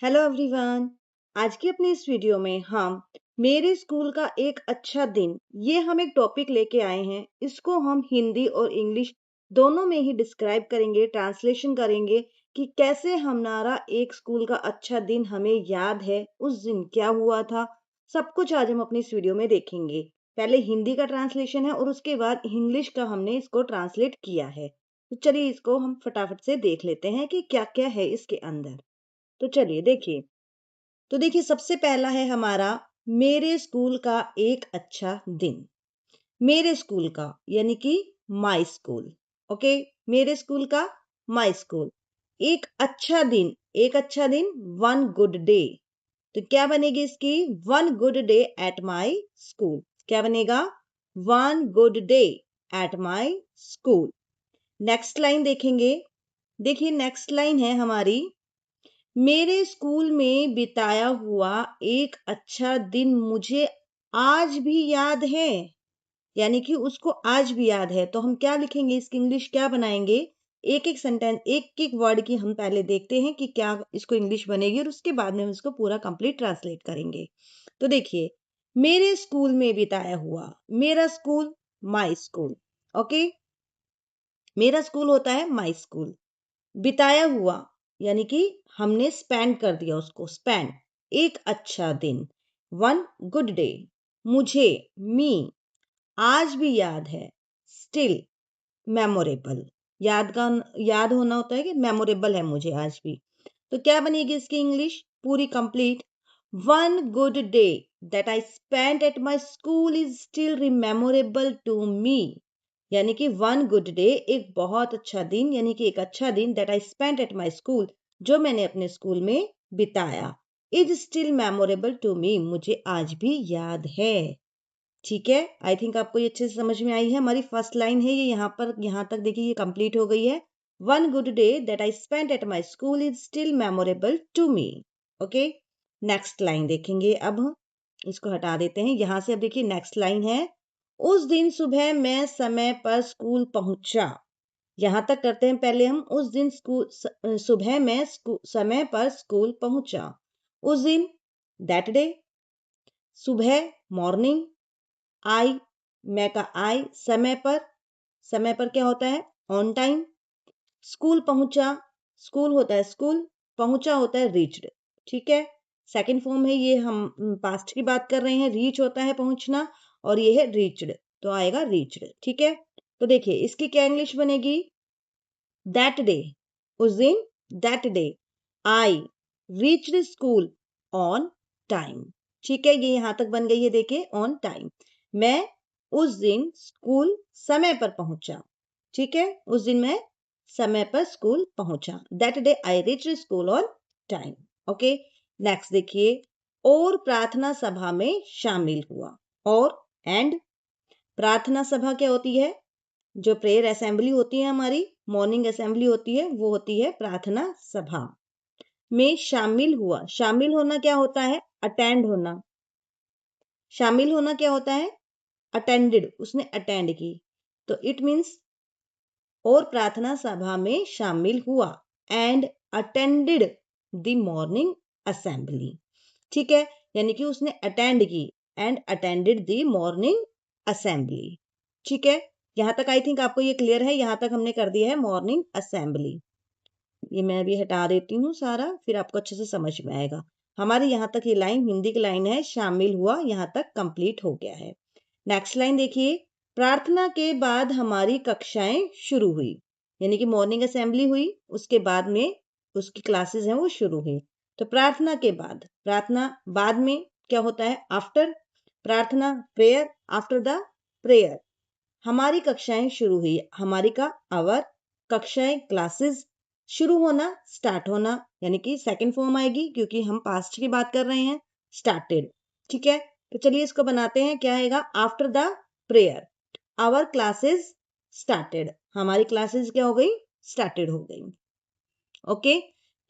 Hello everyone. आज की अपनी इस वीडियो में हम मेरे स्कूल का एक अच्छा दिन ये हम एक टॉपिक लेके आए हैं। इसको हम हिंदी और इंग्लिश दोनों में ही डिस्क्राइब करेंगे, ट्रांसलेशन करेंगे कि कैसे हमारा एक स्कूल का अच्छा दिन हमें याद है, उस दिन क्या हुआ था। सब कुछ आज हम अपनी इस वीडियो में देखेंगे। पहले हिंदी का ट्रांसलेशन है और उसके बाद इंग्लिश का हमने इसको ट्रांसलेट किया है। तो चलिए इसको हम फटाफट से देख लेते हैं कि क्या क्या है इसके अंदर। तो चलिए देखिए। तो देखिए सबसे पहला है हमारा मेरे स्कूल का एक अच्छा दिन। मेरे स्कूल का यानी कि माय स्कूल। ओके, मेरे स्कूल का माय स्कूल। एक अच्छा दिन, एक अच्छा दिन, वन गुड डे। तो क्या बनेगी इसकी? One good day at my school. क्या बनेगा? One good day at my school. Next line देखेंगे। देखिए नेक्स्ट लाइन है हमारी, मेरे स्कूल में बिताया हुआ एक अच्छा दिन मुझे आज भी याद है। यानी कि उसको आज भी याद है। तो हम क्या लिखेंगे, इसकी इंग्लिश क्या बनाएंगे? एक एक सेंटेंस, एक एक वर्ड की हम पहले देखते हैं कि क्या इसको इंग्लिश बनेगी और उसके बाद में हम इसको पूरा कंप्लीट ट्रांसलेट करेंगे। तो देखिए, मेरे स्कूल में बिताया हुआ, मेरा स्कूल माय स्कूल। ओके, मेरा स्कूल होता है माय स्कूल। बिताया हुआ यानी कि हमने स्पेंड कर दिया उसको, स्पेंड। एक अच्छा दिन, वन गुड डे। मुझे, मी, आज भी याद है, स्टिल मेमोरेबल। याद होना होता है कि मेमोरेबल है मुझे आज भी। तो क्या बनेगी इसकी इंग्लिश पूरी complete? One good day that I spent at my school is still rememorable to me. यानी कि वन गुड डे, एक बहुत अच्छा दिन, यानी कि एक अच्छा दिन that I spent at my school, जो मैंने अपने स्कूल में बिताया, is still memorable to me, मुझे आज भी याद है। ठीक है, आई थिंक आपको ये अच्छे से समझ में आई है। हमारी फर्स्ट लाइन है ये, यहाँ तक देखिए ये कंप्लीट हो गई है। One good day that I spent at my school is still memorable to me. Okay, next line देखेंगे अब हम। इसको हटा देते हैं यहाँ से। अब देखिए नेक्स्ट लाइन है, उस दिन सुबह मैं समय पर स्कूल पहुंचा। यहां तक करते हैं पहले हम। उस दिन सुबह मैं समय पर स्कूल पहुंचा। उस दिन, दैट डे। सुबह, मॉर्निंग। आई, मैं का आई, समय पर क्या होता है? On time. स्कूल पहुंचा, स्कूल होता है स्कूल, पहुंचा होता है रीच्ड। ठीक है, सेकंड फॉर्म है ये, हम पास्ट की बात कर रहे हैं। रीच होता है पहुंचना और ये है रीच्ड, तो आएगा रीच्ड। ठीक है, तो देखिए इसकी क्या इंग्लिश बनेगी? दैट डे, उस दिन, that day I reached school on time. ठीक है, ये यहां तक बन गई है। देखिए ऑन टाइम, मैं उस दिन स्कूल समय पर पहुंचा। ठीक है, उस दिन मैं समय पर स्कूल पहुंचा। That day I reached school on time. Okay, next देखिए, और प्रार्थना सभा में शामिल हुआ। और एंड, प्रार्थना सभा क्या होती है? जो प्रेयर असेंबली होती है हमारी, मॉर्निंग असेंबली होती है, वो होती है प्रार्थना सभा में शामिल हुआ। शामिल होना क्या होता है? अटेंड होना। शामिल होना क्या होता है? अटेंडेड, उसने अटेंड की। तो इट मीन्स और प्रार्थना सभा में शामिल हुआ and attended the morning assembly. ठीक है, यानी कि उसने अटेंड की and attended the morning assembly. ठीक है, यहां तक आई थिंक आपको ये क्लियर है। यहां तक हमने कर दिया है मॉर्निंग असेंबली। ये मैं अभी हटा देती हूँ सारा, फिर आपको अच्छे से समझ में आएगा। हमारे यहाँ तक ये लाइन हिंदी की लाइन है, शामिल हुआ, यहाँ तक कंप्लीट हो गया है। नेक्स्ट लाइन देखिए, प्रार्थना के बाद हमारी कक्षाएं शुरू हुई। यानी कि मॉर्निंग असेंबली हुई, उसके बाद में उसकी क्लासेस हैं वो शुरू हुई। तो प्रार्थना के बाद, प्रार्थना बाद में क्या होता है? आफ्टर। प्रार्थना, प्रेयर, आफ्टर द प्रेयर हमारी कक्षाएं शुरू हुई। हमारी का आवर, कक्षाएं क्लासेस, शुरू होना, स्टार्ट होना, यानी कि सेकंड फॉर्म आएगी क्योंकि हम पास्ट की बात कर रहे हैं, स्टार्टेड। ठीक है, तो चलिए इसको बनाते हैं। क्या आएगा? After the prayer hour classes started, हमारी क्लासेस क्या हो गई? स्टार्टेड हो गई। ओके,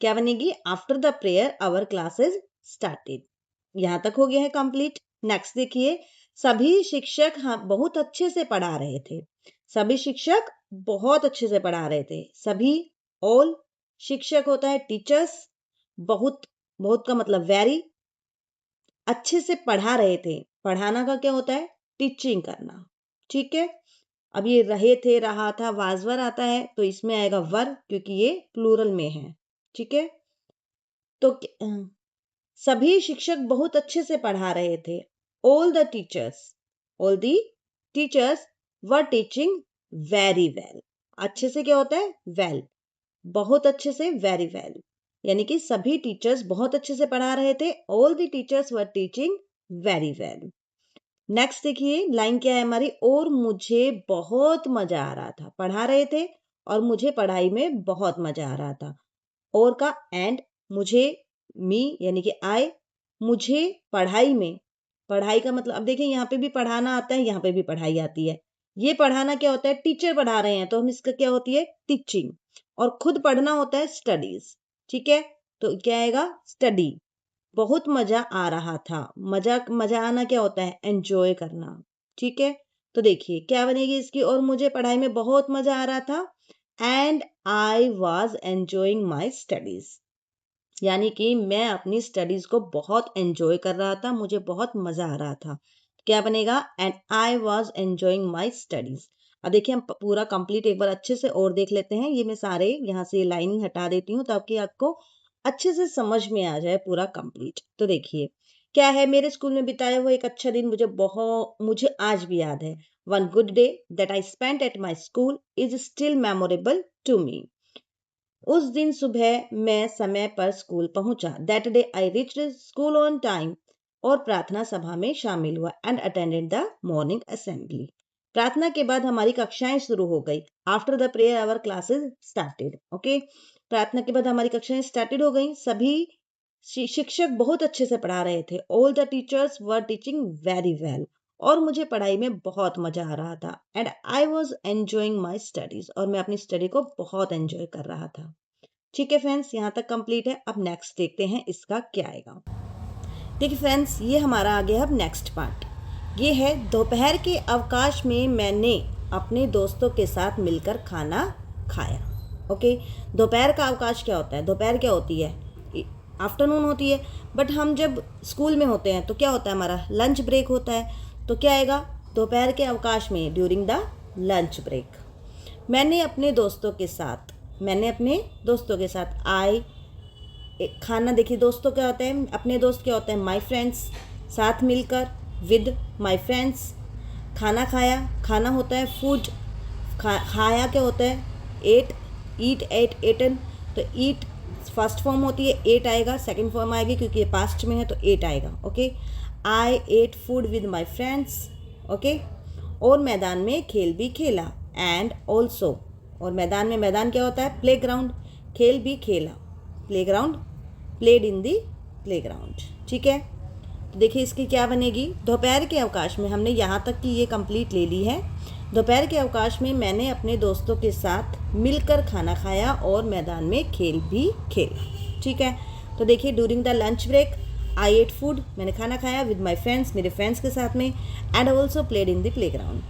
क्या बनेगी? After the prayer hour classes started. यहां तक हो गया है कंप्लीट। नेक्स्ट देखिए, सभी शिक्षक बहुत अच्छे से पढ़ा रहे थे। सभी शिक्षक बहुत अच्छे से पढ़ा रहे थे। सभी, ऑल। शिक्षक होता है टीचर्स। बहुत, बहुत का मतलब वेरी, अच्छे से पढ़ा रहे थे, पढ़ाना का क्या होता है, टीचिंग करना। ठीक है, अब ये रहे थे, रहा था, वाज वर आता है तो इसमें आएगा वर, क्योंकि ये प्लूरल में है। ठीक है, तो सभी शिक्षक बहुत अच्छे से पढ़ा रहे थे। All the teachers, all the teachers were teaching very well. अच्छे से क्या होता है, वेल, बहुत अच्छे से, वेरी वेल, यानी कि सभी टीचर्स बहुत अच्छे से पढ़ा रहे थे। All the teachers were teaching very well. Next देखिए लाइन क्या है हमारी, और मुझे बहुत मजा आ रहा था, पढ़ा रहे थे और मुझे पढ़ाई में बहुत मजा आ रहा था। और का एंड, मुझे, मी यानी कि आई, मुझे पढ़ाई में, पढ़ाई का मतलब अब देखिए यहाँ पे भी पढ़ाना आता है, यहाँ पे भी पढ़ाई आती है। ये पढ़ाना क्या होता है, टीचर पढ़ा रहे हैं तो हम इसका क्या होती है, टीचिंग, और खुद पढ़ना होता है स्टडीज। ठीक है, तो क्या आएगा, स्टडी। बहुत मजा आ रहा था, मजा, मजा आना क्या होता है, एंजॉय करना। ठीक है, तो देखिए क्या बनेगी इसकी, और मुझे पढ़ाई में बहुत मजा आ रहा था, and I was enjoying my studies, यानी कि मैं अपनी स्टडीज को बहुत एंजॉय कर रहा था, मुझे बहुत मजा आ रहा था। क्या बनेगा, and I was enjoying my studies. अब देखिए हम पूरा कंप्लीट एक बार अच्छे से और देख लेते हैं। ये मैं सारे यहाँ से लाइनिंग हटा देती हूँ ताकि आपको अच्छे से समझ में आ जाए पूरा कंप्लीट। तो देखिए क्या है, मेरे स्कूल में बिताया हुआ एक अच्छा दिन मुझे आज भी याद है। One good day that I spent at my school is still memorable to me. उस दिन सुबह मैं समय पर स्कूल पहुंचा। That day I reached school on time, और प्रार्थना सभा में शामिल हुआ, and attended the morning assembly. प्रार्थना के बाद हमारी कक्षाएं शुरू हो गई। After the prayer hour classes started. Okay, प्रार्थना के बाद हमारी कक्षाएं स्टार्टेड हो गई। सभी शिक्षक बहुत अच्छे से पढ़ा रहे थे। All the teachers were teaching very well, और मुझे पढ़ाई में बहुत मजा आ रहा था। And I was enjoying my studies, और मैं अपनी स्टडी को बहुत एंजॉय कर रहा था। ठीक है फ्रेंड्स, यहाँ तक कंप्लीट है। अब नेक्स्ट देखते हैं इसका क्या आएगा। देखिए फ्रेंड्स, ये हमारा आ गया अब नेक्स्ट पार्ट। ये है, दोपहर के अवकाश में मैंने अपने दोस्तों के साथ मिलकर खाना खाया। ओके, दोपहर का अवकाश क्या होता है, दोपहर क्या होती है, आफ्टरनून होती है। बट हम जब स्कूल में होते हैं तो क्या होता है, हमारा लंच ब्रेक होता है। तो क्या आएगा, दोपहर के अवकाश में, ड्यूरिंग द लंच ब्रेक, मैंने अपने दोस्तों के साथ, आई खाना, देखिए दोस्तों क्या होते हैं, अपने दोस्त क्या होते हैं, माई फ्रेंड्स, साथ मिलकर, विद माई फ्रेंड्स, खाना खाया, खाना होता है फूड, खाया क्या होता है, एट, ईट, एटन, तो ईट फर्स्ट फॉर्म होती है, एट आएगा, सेकंड फॉर्म आएगी क्योंकि ये पास्ट में है तो एट आएगा। Okay, I ate food with my friends. Okay, और मैदान में खेल भी खेला, एंड ऑल्सो, और मैदान में, मैदान क्या होता है, प्लेग्राउंड, खेल भी खेला, playground, played in the playground. ठीक है, तो देखिए इसकी क्या बनेगी, दोपहर के अवकाश में, हमने यहाँ तक की ये कंप्लीट ले ली है। दोपहर के अवकाश में मैंने अपने दोस्तों के साथ मिलकर खाना खाया और मैदान में खेल भी खेला। ठीक है, तो देखिए during the lunch break I ate food, मैंने खाना खाया, विद माई फ्रेंड्स, मेरे फ्रेंड्स के साथ में, and also played in the playground,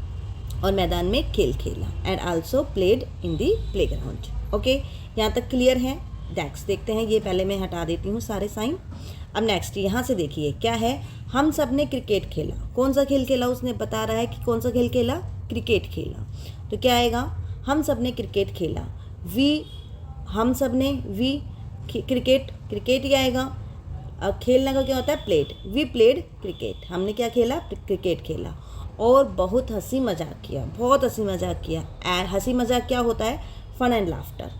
और मैदान में खेल खेला, and also played in the playground. Okay, यहाँ तक क्लियर है। नेक्स्ट देखते हैं, ये पहले मैं हटा देती हूँ सारे साइन। अब नेक्स्ट यहाँ से देखिए क्या है, हम सब ने क्रिकेट खेला। कौन सा खेल खेला, उसने बता रहा है कि कौन सा खेल खेला, क्रिकेट खेला। तो क्या आएगा, हम सब ने क्रिकेट खेला, वी, हम सब ने, वी, क्रिकेट, क्रिकेट ही आएगा। अब खेलने का क्या होता है, प्लेड, वी प्लेड क्रिकेट, हमने क्या खेला, क्रिकेट खेला, और बहुत हंसी मजाक किया, बहुत हंसी मजाक किया। एंड हंसी मजाक क्या होता है, फन एंड लाफ्टर,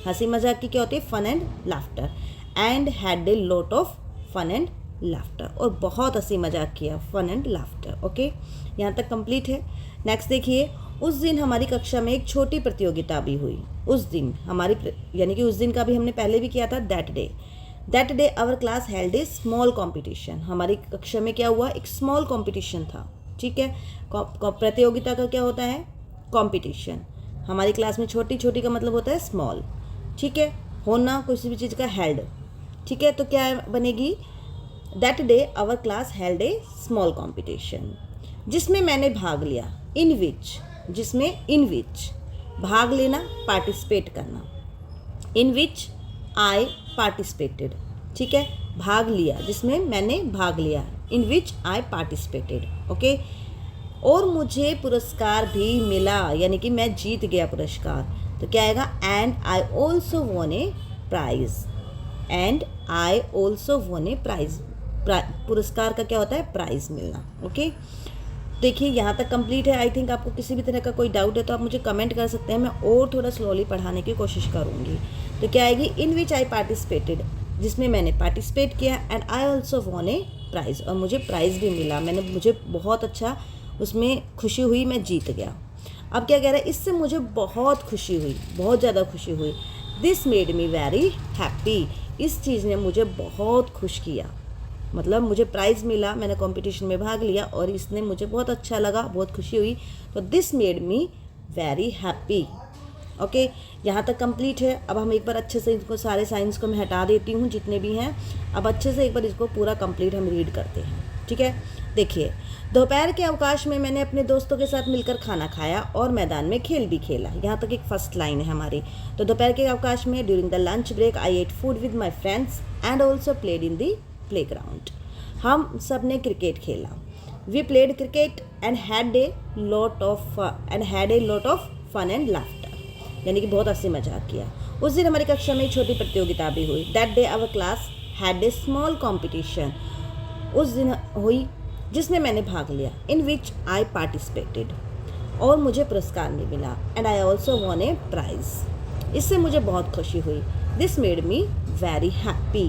हंसी मजाक की क्या होती है, fun and laughter, and had a lot of fun and laughter, और बहुत हंसी मजाक किया, फन एंड लाफ्टर। ओके, यहाँ तक कंप्लीट है। नेक्स्ट देखिए, उस दिन हमारी कक्षा में एक छोटी प्रतियोगिता भी हुई। उस दिन हमारी, यानी कि उस दिन का भी हमने पहले भी किया था, that day our class held a small competition. हमारी कक्षा में क्या हुआ, एक स्मॉल कॉम्पिटिशन था। ठीक है, प्रतियोगिता का क्या होता है, कॉम्पिटिशन। हमारी क्लास में छोटी, छोटी का मतलब होता है स्मॉल। ठीक है, होना किसी भी चीज़ का हेल्ड। ठीक है, तो क्या बनेगी, that day our class held a small competition, जिसमें मैंने भाग लिया, इन विच, जिसमें, इन विच, भाग लेना, पार्टिसिपेट करना, इन विच आई पार्टिसिपेटेड, ठीक है, भाग लिया, जिसमें मैंने भाग लिया, इन विच आई पार्टिसिपेटेड। ओके, और मुझे पुरस्कार भी मिला, यानी कि मैं जीत गया पुरस्कार। तो क्या आएगा, and I also won a prize. And I also won a prize. पुरस्कार का क्या होता है, प्राइज मिलना। ओके, देखिए यहाँ तक कंप्लीट है। आई थिंक आपको किसी भी तरह का कोई डाउट है तो आप मुझे कमेंट कर सकते हैं, मैं और थोड़ा स्लोली पढ़ाने की कोशिश करूँगी। तो क्या आएगी, इन विच आई पार्टिसिपेटेड, जिसमें मैंने पार्टिसिपेट किया, and I also won a prize, और मुझे प्राइज़ भी मिला, मुझे बहुत अच्छा उसमें खुशी हुई, मैं जीत गया। अब क्या कह रहा है, इससे मुझे बहुत खुशी हुई, बहुत ज़्यादा खुशी हुई। This made me very happy, इस चीज़ ने मुझे बहुत खुश किया, मतलब मुझे प्राइज़ मिला, मैंने कंपटीशन में भाग लिया और इसने मुझे बहुत अच्छा लगा, बहुत खुशी हुई। तो this made me very happy. Okay, यहाँ तक कंप्लीट है। अब हम एक बार अच्छे से इसको, सारे साइंस को मैं हटा देती हूँ जितने भी हैं। अब अच्छे से एक बार इसको पूरा कंप्लीट हम रीड करते हैं, ठीक है। देखिए, दोपहर के अवकाश में मैंने अपने दोस्तों के साथ मिलकर खाना खाया और मैदान में खेल भी खेला। यहाँ तक एक फर्स्ट लाइन है हमारी। तो दोपहर के अवकाश में, during the lunch break I ate food with my friends and also played in the playground. हम सब ने क्रिकेट खेला। We played cricket and had a lot of fun and laughter, यानी कि बहुत हंसी मजाक किया। उस दिन हमारी कक्षा में एक छोटी प्रतियोगिता भी हुई। That day our class had a small competition, उस दिन हुई जिसमें मैंने भाग लिया, इन विच आई पार्टिसिपेटेड, और मुझे पुरस्कार भी मिला, and I also won a prize, इससे मुझे बहुत खुशी हुई। This made me very happy.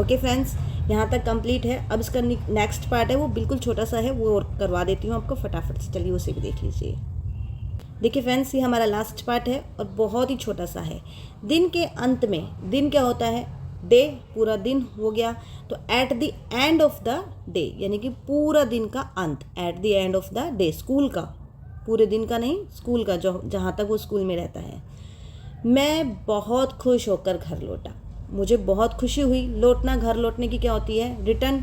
Okay friends, यहाँ तक कंप्लीट है। अब इसका नेक्स्ट पार्ट है, वो बिल्कुल छोटा सा है, वो और करवा देती हूँ आपको फटाफट से, चलिए उसे भी देख लीजिए। देखिए फ्रेंड्स, ये हमारा लास्ट पार्ट है और बहुत ही छोटा सा है। दिन के अंत में, दिन क्या होता है, डे, पूरा दिन हो गया। तो at the end of the day, यानी कि पूरा दिन का अंत, at the end of the day, school का, पूरे दिन का नहीं, स्कूल का, जो जहाँ तक वो स्कूल में रहता है, मैं बहुत खुश होकर घर लौटा। मुझे बहुत खुशी हुई। लौटना, घर लौटने की क्या होती है, रिटर्न।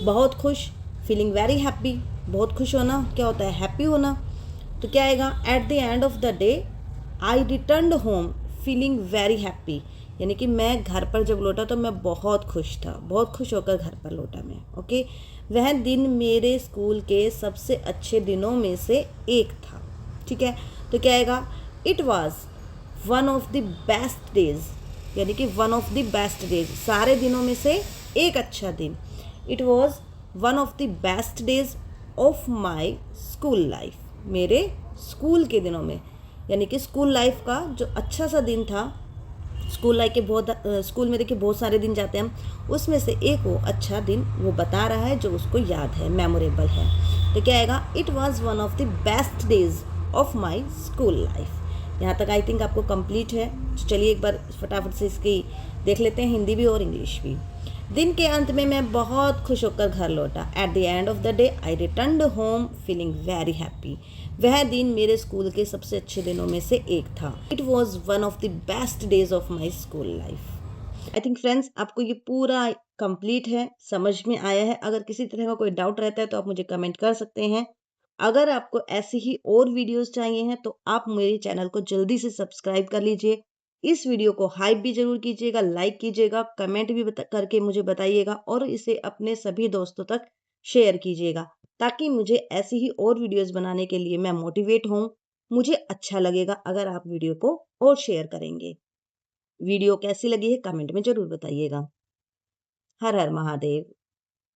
बहुत खुश, फीलिंग वेरी हैप्पी, बहुत खुश होना क्या होता है, हैप्पी होना। तो क्या आएगा, at the end of the day I returned home feeling very happy, यानी कि मैं घर पर जब लौटा तो मैं बहुत खुश था, बहुत खुश होकर घर पर लौटा मैं। ओके, वह दिन मेरे स्कूल के सबसे अच्छे दिनों में से एक था। ठीक है, तो क्या आएगा, it was one of the best days, यानी कि one of the best days, सारे दिनों में से एक अच्छा दिन। It was one of the best days of my school life, मेरे स्कूल के दिनों में, यानी कि स्कूल लाइफ का जो अच्छा सा दिन था। स्कूल लाइफ के स्कूल में देखिए बहुत सारे दिन जाते हैं हम, उसमें से एक वो अच्छा दिन वो बता रहा है जो उसको याद है, मेमोरेबल है। तो क्या आएगा, it was one of the best days of my school life. यहाँ तक आई थिंक आपको कंप्लीट है। तो चलिए एक बार फटाफट से इसकी देख लेते हैं, हिंदी भी और इंग्लिश भी। दिन के अंत में मैं बहुत खुश होकर घर लौटा। At the end of the day I returned home feeling very happy. वह दिन मेरे स्कूल के सबसे अच्छे दिनों में से एक था। It was one of the best days of my school life. I think friends, आपको ये पूरा कंप्लीट है, समझ में आया है। अगर किसी तरह का कोई डाउट रहता है तो आप मुझे कमेंट कर सकते हैं। अगर आपको ऐसी ही और वीडियोस चाहिए हैं तो आप मेरे चैनल को जल्दी से सब्सक्राइब कर लीजिए। इस वीडियो को हाइप भी जरूर कीजिएगा, लाइक कीजिएगा, कमेंट भी करके मुझे बताइएगा और इसे अपने सभी दोस्तों तक शेयर कीजिएगा, ताकि मुझे ऐसी ही और वीडियोस बनाने के लिए मैं मोटिवेट हूँ। मुझे अच्छा लगेगा अगर आप वीडियो को और शेयर करेंगे। वीडियो कैसी लगी है कमेंट में जरूर बताइएगा। हर हर महादेव।